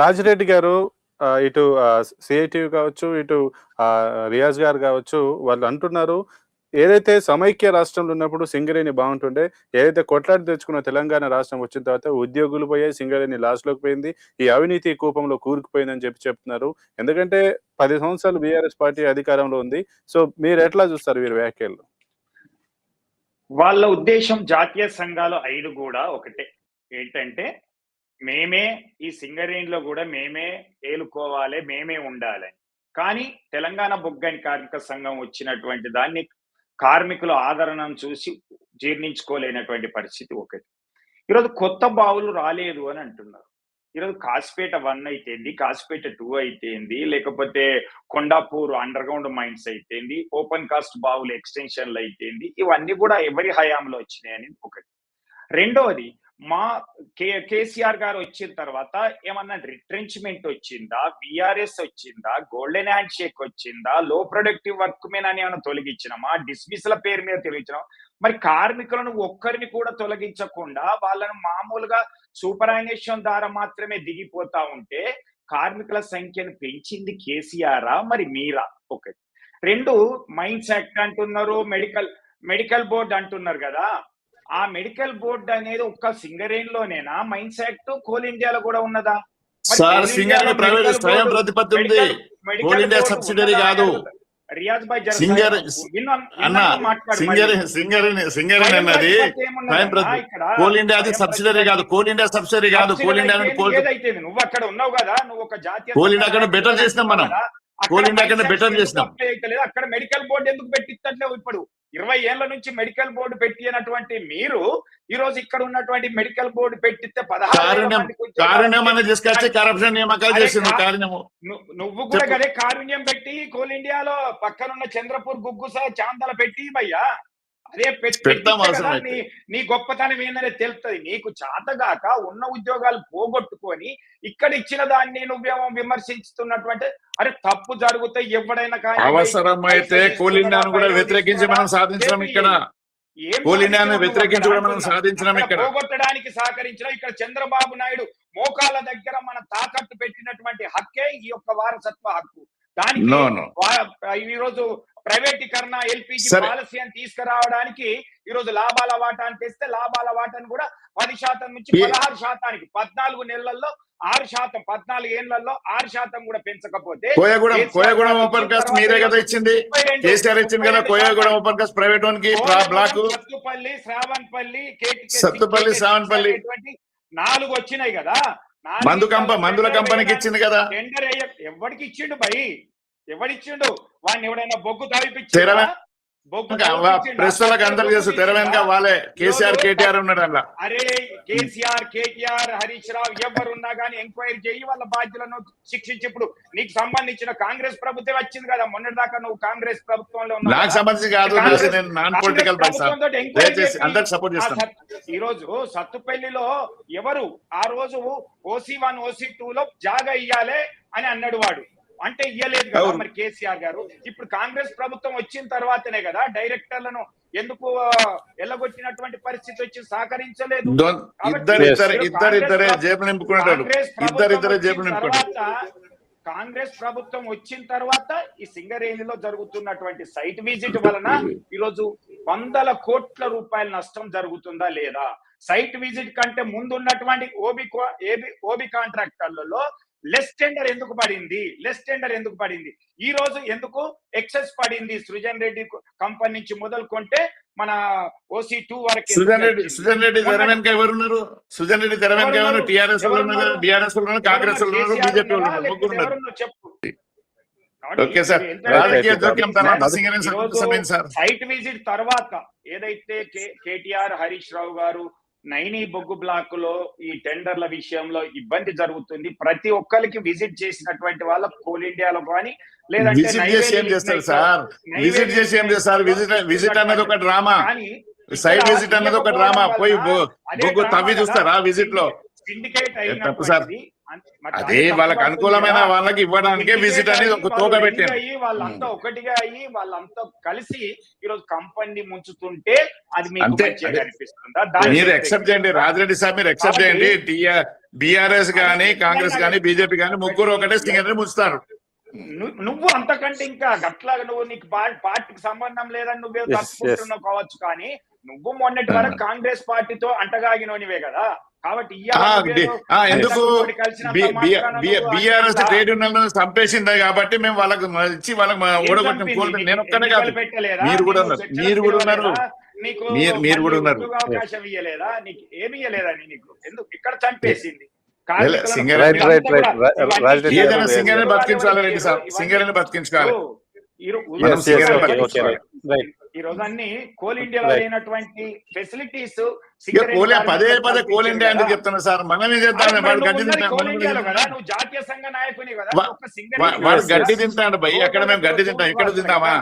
రాజిరెడ్డి గారు ఇటు సిఐటివి కావచ్చు, ఇటు రియాజ్ గారు కావచ్చు, వాళ్ళు అంటున్నారు ఏదైతే సమైక్య రాష్ట్రంలో ఉన్నప్పుడు సింగరేణి బాగుంటుండే, ఏదైతే కొట్లాడి తెచ్చుకున్న తెలంగాణ రాష్ట్రం వచ్చిన తర్వాత ఉద్యోగులు పోయాయి, సింగరేణి లాస్‌లోకి పోయింది. ఈ అవినీతి కూపంలో కూరుకుపోయిందని చెప్తున్నారు. ఎందుకంటే 10 సంవత్సరాలు బీఆర్ఎస్ పార్టీ అధికారంలో ఉంది. సో మీరెట్లా చూస్తారు వీరి వ్యాఖ్యలు? వాళ్ళ ఉద్దేశం జాతీయ సంఘాలు 5 కూడా ఒకటే. ఏంటంటే మేమే ఈ సింగరేణిలో కూడా మేమే ఏలుకోవాలి, మేమే ఉండాలని. కానీ తెలంగాణ బొగ్గని కార్మిక సంఘం వచ్చినటువంటి దాన్ని కార్మికుల ఆదరణను చూసి జీర్ణించుకోలేనటువంటి పరిస్థితి ఒకటి. ఈరోజు కొత్త బావులు రాలేదు అని అంటున్నారు. ఈరోజు కాసిపేట 1 అయితేంది, కాసిపేట 2 అయితేంది, లేకపోతే కొండాపూర్ అండర్ గ్రౌండ్ మైన్స్ అయితేంది, ఓపెన్ కాస్ట్ బావులు ఎక్స్టెన్షన్లు అయితేంది, ఇవన్నీ కూడా ఎవరి హయాంలో వచ్చినాయని ఒకటి. రెండవది మా కేసీఆర్ గారు వచ్చిన తర్వాత ఏమన్నా రిట్రెంచ్మెంట్ వచ్చిందా, విఆర్ఎస్ వచ్చిందా, గోల్డెన్ హ్యాండ్ షేక్ వచ్చిందా, లో ప్రొడక్టివ్ వర్క్ మీద ఏమైనా తొలగించినామా, డిస్మిస్ల పేరు మీద తొలగించినామా? మరి కార్మికులను ఒక్కరిని కూడా తొలగించకుండా వాళ్ళను మామూలుగా సూపరాన్వేషణ ద్వారా మాత్రమే దిగిపోతా ఉంటే కార్మికుల సంఖ్యను పెంచింది కేసీఆరా మరి మీరా? ఒకటి. 2 మైన్స్ యాక్ట్ అంటున్నారు, మెడికల్ బోర్డు అంటున్నారు కదా. ఆ మెడికల్ బోర్డు అనేది ఒక్క సింగరేణిలోనేనా? మైన్స్ యాక్ట్ కోల్ ఇండియాలో కూడా ఉన్నదా? సార్ సింగరేణి ప్రైవేట్ స్వయం ప్రతిపత్తి ఉంది, కోల్ ఇండియా సబ్సిడరీ కాదు. రియాజ్ భాయ్ సింగరేణి అన్నది కోల్ ఇండియా అది సబ్సిడరీ కాదు, కోల్ ఇండియా సబ్సిడరీ కాదు. కోల్ ఇండియా నువ్వు అక్కడ ఉన్నావు కదా, నువ్వు ఒక జాతీయ కోల్ ఇండియా కన్నా బెటర్ చేసినాం మనం, కోల్ ఇండియా కన్నా బెటర్ చేసినాం. అక్కడ మెడికల్ బోర్డు ఎందుకు పెట్టిస్తట్లేవు? ఇప్పుడు 20 ఏళ్ల నుంచి మెడికల్ బోర్డు పెట్టినటువంటి మీరు ఈ రోజు ఇక్కడ ఉన్నటువంటి మెడికల్ బోర్డు పెట్టిస్తే 16 తీసుకొచ్చి కరప్షన్ నియామకాలు చేసింది. నువ్వు కూడా కదే కారుణ్యం పెట్టి కోల్ ఇండియాలో పక్కనున్న చంద్రపూర్ గుగ్గుసా చాందల పెట్టి భయ్యా, అదే నీ గొప్పతనం ఏందనే తెలుస్తుంది. నీకు చేతగాక ఉన్న ఉద్యోగాలు పోగొట్టుకొని ఇక్కడ ఇచ్చిన దాన్ని నువ్వేమో విమర్శిస్తున్నటువంటి, అరే తప్పు జరిగితే ఎవడైనా కానీ అవసరమైతే కోల్ ఇండియాను కూడా వ్యతిరేకించి మనం సాధించడం, ఇక్కడ కోల్ ఇండియాను వ్యతిరేకించి కూడా మనం సాధించడం, ఇక్కడ పోగొట్టడానికి సహకరించడం. ఇక్కడ చంద్రబాబు నాయుడు మోకాళ్ళ దగ్గర మన తాకట్టు పెట్టినటువంటి హక్కే ఈ యొక్క వారసత్వ హక్కు. దానికి ఈ రోజు ప్రైవేటీకరణ ఎల్పిజి పాలసీ అని తీసుకురావడానికి ఈ రోజు లాభాల వాటాన్ని తెస్తే లాభాల వాటాను కూడా 10% నుంచి 16%, 14 నెలల్లో 6%, 14 ఏళ్లలో 6% కూడా పెంచకపోతే కోయగూడెం ఓపెన్ కాస్ట్ మీరే కదా ఇచ్చింది, కేసీఆర్ ఇచ్చింది కదా. కోయగూడెం ఓపెన్ కాస్ట్ ప్రైవేట్ వానికి బ్లాక్, సత్తుపల్లి శ్రావణపల్లి 4 వచ్చినాయి కదా. మందుల కంపెనీకి ఇచ్చింది కదా. టెండర్ ఎవరికి ఇచ్చిండు భయ్? ఎవడిచ్చిండు? వాడిని ఎవడైనా బొగ్గు తాగిపించారా? ప్రెస్లకు అందరు చేస్తారు, తెర వెనుక వాళ్ళే కేసీఆర్ కేటీఆర్ ఉన్నాడు అలా. అరే కేసీఆర్ కేటీఆర్ హరీష్ రావు ఎవరున్నా గానీ ఎంక్వైరీ చేయి, వాళ్ళ బాధ్యులను శిక్షించి. ఇప్పుడు నీకు సంబంధించిన కాంగ్రెస్ ప్రభుత్వం వచ్చింది కదా, మొన్నటి దాకా నువ్వు కాంగ్రెస్ ప్రభుత్వంలో ఉన్నావు. నాకు సంబంధించి కాదు, నేను నాన్ పొలిటికల్ అందరికి సపోర్ట్ చేస్తాను. ఈ రోజు సత్తుపల్లిలో ఎవరు ఆ రోజు OC1 OC2 లో జాగా ఇయ్యాలే అని అన్నాడు వాడు, అంటే ఇయ్యలేదు కదా మరి కేసీఆర్ గారు. ఇప్పుడు కాంగ్రెస్ ప్రభుత్వం వచ్చిన తర్వాతనే కదా డైరెక్టర్లను ఎందుకు ఎల్లగొట్టినటువంటి పరిస్థితి వచ్చి సహకరించలేదు. కాంగ్రెస్ ప్రభుత్వం వచ్చిన తర్వాత ఈ సింగరేణిలో జరుగుతున్నటువంటి సైట్ విజిట్ వలన ఈరోజు 100 కోట్ల రూపాయల నష్టం జరుగుతుందా లేదా? సైట్ విజిట్ కంటే ముందు ఉన్నటువంటి ఓబీ కాంట్రాక్టర్లలో లెస్ టెండర్ ఎందుకు పడింది? ఈ రోజు ఎందుకు ఎక్సెస్ పడింది? సృజన్ రెడ్డి కంపెనీ నుంచి మొదలుకుంటే మన OC2 వరకు. సుజన్ రెడ్డి తెర వెనుక ఎవరున్నారు? సుజన్ రెడ్డి తెర వెనుక ఎవరు? టీఆర్ఎస్ వాళ్ళు ఉన్నారు, డిఆర్ఎస్ వాళ్ళు ఉన్నారు, కాంగ్రెస్ వాళ్ళు ఉన్నారు, బీజేపీ వాళ్ళు ఉన్నారు, ముగ్గురు ఉన్నారు. చెప్పు. ఓకే సార్, రాజకీయ జోక్యం తర్వాత సైట్ విజిట్ తర్వాత ఏదైతే కేటీఆర్ హరీష్ రావు గారు నైని బొగ్గు బ్లాక్ లో ఈ టెండర్ల విషయంలో ఇబ్బంది జరుగుతుంది, ప్రతి ఒక్కరికి విజిట్ చేసినటువంటి వాళ్ళ కోల్ ఇండియాలో కానీ లేదంటే విజిట్ అన్నది ఒక డ్రామా, సైట్ విజిట్ అన్నది ఒక డ్రామా. పోయి బొగ్గు తవ్వి చూస్తారా విజిట్ లో? సిండికేట్ అయినటువంటి మరి అదే దాన్ని వాళ్ళకి తప్పుపడుతుంది అనుకూలమైన కదా. వాళ్ళకి ఇవ్వడానికే విజిట్ అనేది ఒక తోక వాళ్ళు పెట్టాను. ring అయ్యి వాళ్ళంతా ఒకటిగా అయ్యి వాళ్ళంతా కలిసి ఈరోజు కంపెనీ ముంచుతుంటే అది మీకు అంతే, మంచిగా అదే. అనిపిస్తుందా? దాన్ని మీరు ఎక్సెప్ట్ చేయండి, రాజిరెడ్డి సార్ మీరు ఎక్సెప్ట్ చేయండి. బిఆర్ఎస్ గానీ కాంగ్రెస్ గానీ బీజేపీ గానీ ముగ్గురు ఒకటే సింగరేణి ముంచుతారు. నువ్వు అంతకంటే ఇంకా అట్లాగా నువ్వు నీకు పార్టీకి సంబంధం లేదని నువ్వే Yes, తప్పుకుంటున్నావు కావచ్చు, కానీ నువ్వు మొన్నటి వరకు కాంగ్రెస్ పార్టీతో అంటగాగినోనివే కదా. కాబట్టి ఎందుకు బిఆర్ఎస్ ట్రేడ్ యూనియన్ చంపేసింది కాబట్టి మేము వాళ్ళకి ఇచ్చి వాళ్ళకి ఓడగొట్టిన నేను ఒక్కనే కాదు, మీరు కూడా ఉన్నారు, మీరు కూడా ఉన్నారు, మీరు కూడా ఉన్నారు. అవకాశం ఇయ్యలేదా? నీకు ఏమి ఇయ్యలేదా? నీకు ఎందుకు ఇక్కడ చంపేసింది? ఏదైనా సింగరేణి బతికించాలి రెడ్డి సార్, సింగరేణి బతికించుకోవాలి. ఈ రోజు అన్ని కోల్ ఇండియాలో లేనటువంటి ఫెసిలిటీస్ పదే పదే కోల్ ఇండియా ఎందుకు చెప్తున్నా సార్? మనమే చేద్దాం. వాడు గడ్డి నువ్వు జాతీయ సంఘ నాయకుని కదా, వాడు గడ్డి తింటాడు భయ్, అక్కడ మేము గడ్డి తింటాం, ఇక్కడ తింటామా?